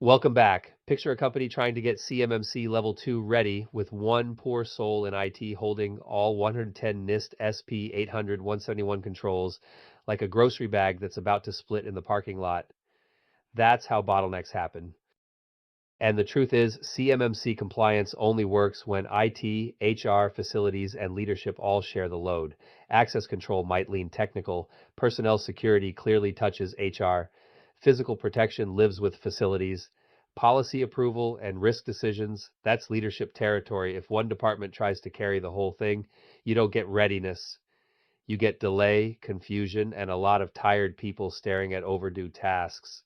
Welcome back. Picture a company trying to get CMMC Level 2 ready with one poor soul in IT holding all 110 NIST SP 800 171 controls like a grocery bag that's about to split in the parking lot. That's how bottlenecks happen. And the truth is, CMMC compliance only works when IT, HR, facilities, and leadership all share the load. Access control might lean technical, personnel security clearly touches HR, physical protection lives with facilities, policy approval and risk decisions, that's leadership territory. If one department tries to carry the whole thing, you don't get readiness. You get delay, confusion, and a lot of tired people staring at overdue tasks.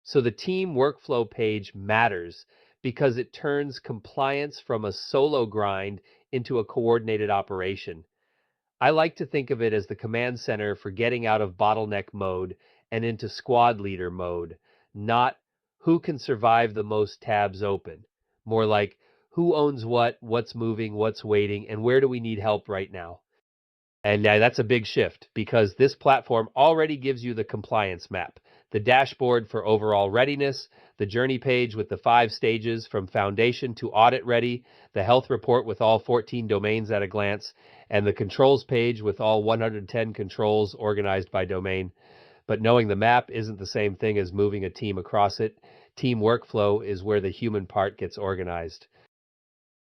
So the team workflow page matters because it turns compliance from a solo grind into a coordinated operation. I like to think of it as the command center for getting out of bottleneck mode and into squad leader mode, not who can survive the most tabs open. More like who owns what, what's moving, what's waiting, and where do we need help right now? And that's a big shift because this platform already gives you the compliance map, the dashboard for overall readiness, the journey page with the 5 stages from foundation to audit ready, the health report with all 14 domains at a glance, and the controls page with all 110 controls organized by domain. But knowing the map isn't the same thing as moving a team across it. Team workflow is where the human part gets organized.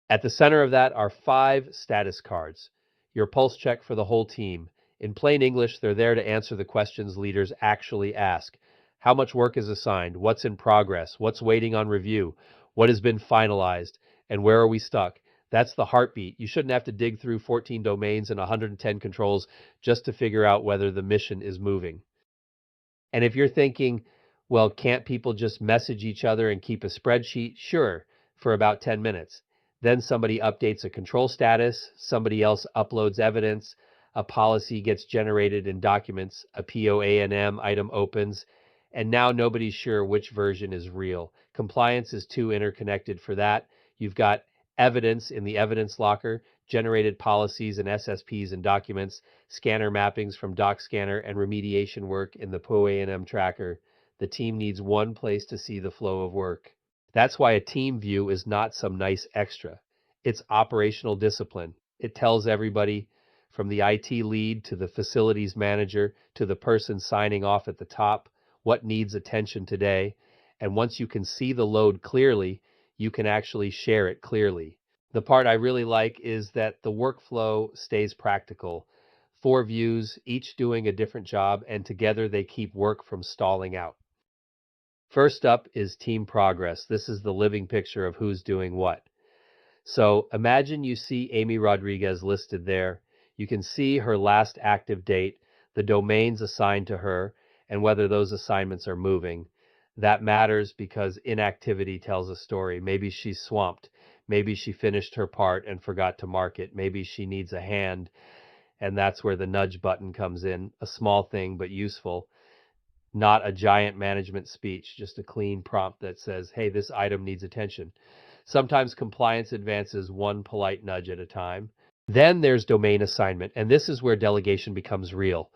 At the center of that are 5 status cards, your pulse check for the whole team. In plain English, they're there to answer the questions leaders actually ask. How much work is assigned? What's in progress? What's waiting on review? What has been finalized? And where are we stuck? That's the heartbeat. You shouldn't have to dig through 14 domains and 110 controls just to figure out whether the mission is moving. And if you're thinking, well, can't people just message each other and keep a spreadsheet? Sure, for about 10 minutes. Then somebody updates a control status, somebody else uploads evidence, a policy gets generated in documents, a POA&M item opens, and now nobody's sure which version is real. Compliance is too interconnected for that. You've got evidence in the evidence locker, generated policies and SSPs and documents, scanner mappings from DocScanner, and remediation work in the POA&M tracker. The team needs one place to see the flow of work. That's why a team view is not some nice extra. It's operational discipline. It tells everybody from the IT lead to the facilities manager to the person signing off at the top what needs attention today. And once you can see the load clearly, you can actually share it clearly. The part I really like is that the workflow stays practical. 4 views, each doing a different job, and together they keep work from stalling out. First up is team progress. This is the living picture of who's doing what. So imagine you see Amy Rodriguez listed there. You can see her last active date, the domains assigned to her, and whether those assignments are moving. That matters because inactivity tells a story. Maybe she's swamped. Maybe she finished her part and forgot to mark it. Maybe she needs a hand, and that's where the nudge button comes in. A small thing, but useful. Not a giant management speech, just a clean prompt that says, hey, this item needs attention. Sometimes compliance advances one polite nudge at a time. Then there's domain assignment, and this is where delegation becomes real.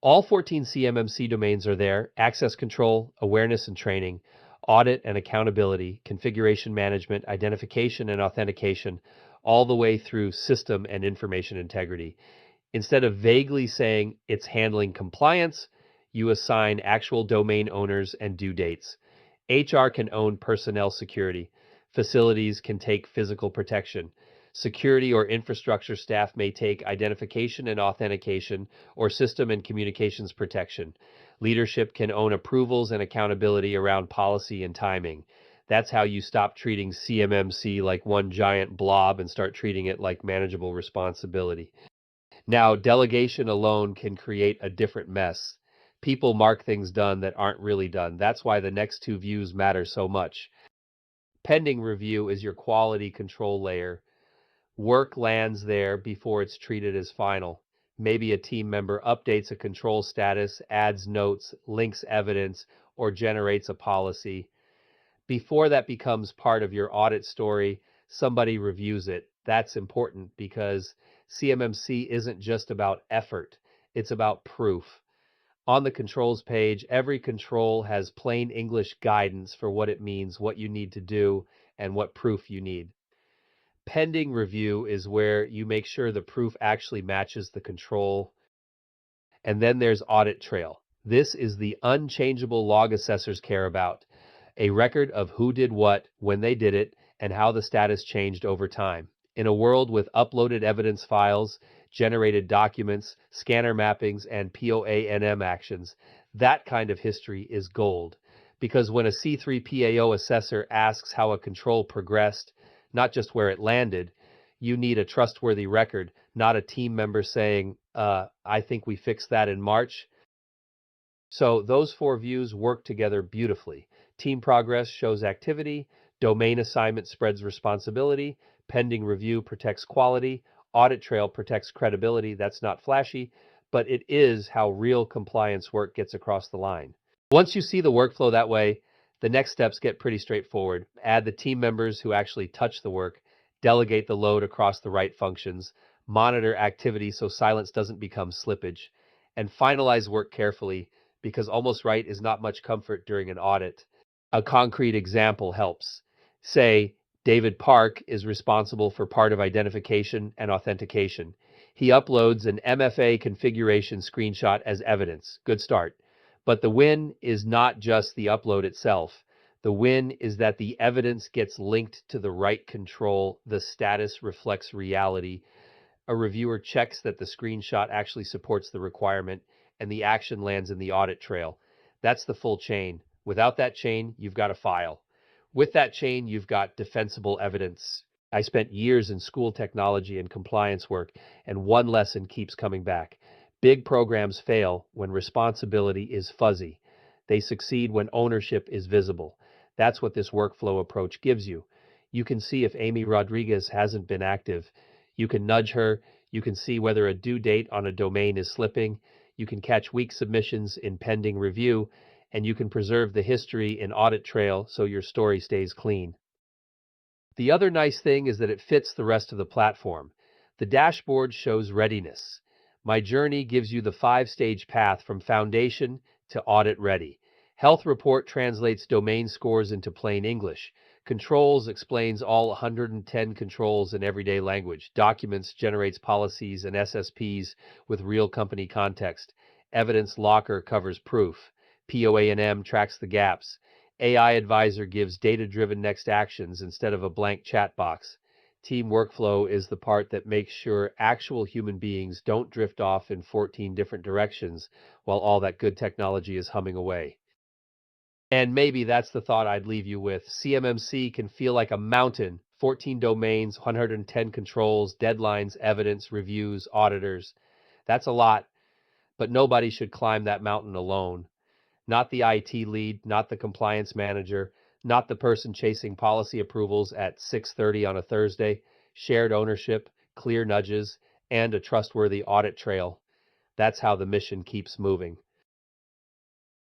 All 14 CMMC domains are there: access control, awareness and training, audit and accountability, configuration management, identification and authentication, all the way through system and information integrity. Instead of vaguely saying it's handling compliance, you assign actual domain owners and due dates. HR can own personnel security. Facilities can take physical protection. Security or infrastructure staff may take identification and authentication or system and communications protection. Leadership can own approvals and accountability around policy and timing. That's how you stop treating CMMC like one giant blob and start treating it like manageable responsibility. Now, delegation alone can create a different mess. People mark things done that aren't really done. That's why the next 2 views matter so much. Pending review is your quality control layer. Work lands there before it's treated as final. Maybe a team member updates a control status, adds notes, links evidence, or generates a policy. Before that becomes part of your audit story, somebody reviews it. That's important because CMMC isn't just about effort, it's about proof. On the controls page, every control has plain English guidance for what it means, what you need to do, and what proof you need. Pending review is where you make sure the proof actually matches the control. And then there's Audit Trail. This is the unchangeable log assessors care about, a record of who did what, when they did it, and how the status changed over time. In a world with uploaded evidence files, generated documents, scanner mappings, and POANM actions, that kind of history is gold. Because when a C3PAO assessor asks how a control progressed, not just where it landed, you need a trustworthy record, not a team member saying, I think we fixed that in March. So those four views work together beautifully. Team progress shows activity, domain assignment spreads responsibility, pending review protects quality, audit trail protects credibility. That's not flashy, but it is how real compliance work gets across the line. Once you see the workflow that way, the next steps get pretty straightforward. Add the team members who actually touch the work, delegate the load across the right functions, monitor activity so silence doesn't become slippage, and finalize work carefully because almost right is not much comfort during an audit. A concrete example helps. Say, David Park is responsible for part of identification and authentication. He uploads an MFA configuration screenshot as evidence. Good start. But the win is not just the upload itself. The win is that the evidence gets linked to the right control, the status reflects reality, a reviewer checks that the screenshot actually supports the requirement, and the action lands in the audit trail. That's the full chain. Without that chain, you've got a file. With that chain, you've got defensible evidence. I spent years in school technology and compliance work, and one lesson keeps coming back. Big programs fail when responsibility is fuzzy. They succeed when ownership is visible. That's what this workflow approach gives you. You can see if Amy Rodriguez hasn't been active. You can nudge her. You can see whether a due date on a domain is slipping. You can catch weak submissions in pending review, and you can preserve the history in audit trail so your story stays clean. The other nice thing is that it fits the rest of the platform. The dashboard shows readiness. My journey gives you the 5-stage path from foundation to audit ready. Health report translates domain scores into plain English. Controls explains all 110 controls in everyday language. Documents generates policies and SSPs with real company context. Evidence locker covers proof. POANM tracks the gaps. AI Advisor gives data-driven next actions instead of a blank chat box. Team workflow is the part that makes sure actual human beings don't drift off in 14 different directions while all that good technology is humming away. And maybe that's the thought I'd leave you with. CMMC can feel like a mountain, 14 domains, 110 controls, deadlines, evidence, reviews, auditors. That's a lot, but nobody should climb that mountain alone. Not the IT lead, not the compliance manager, not the person chasing policy approvals at 6:30 on a Thursday. Shared ownership, clear nudges, and a trustworthy audit trail. That's how the mission keeps moving.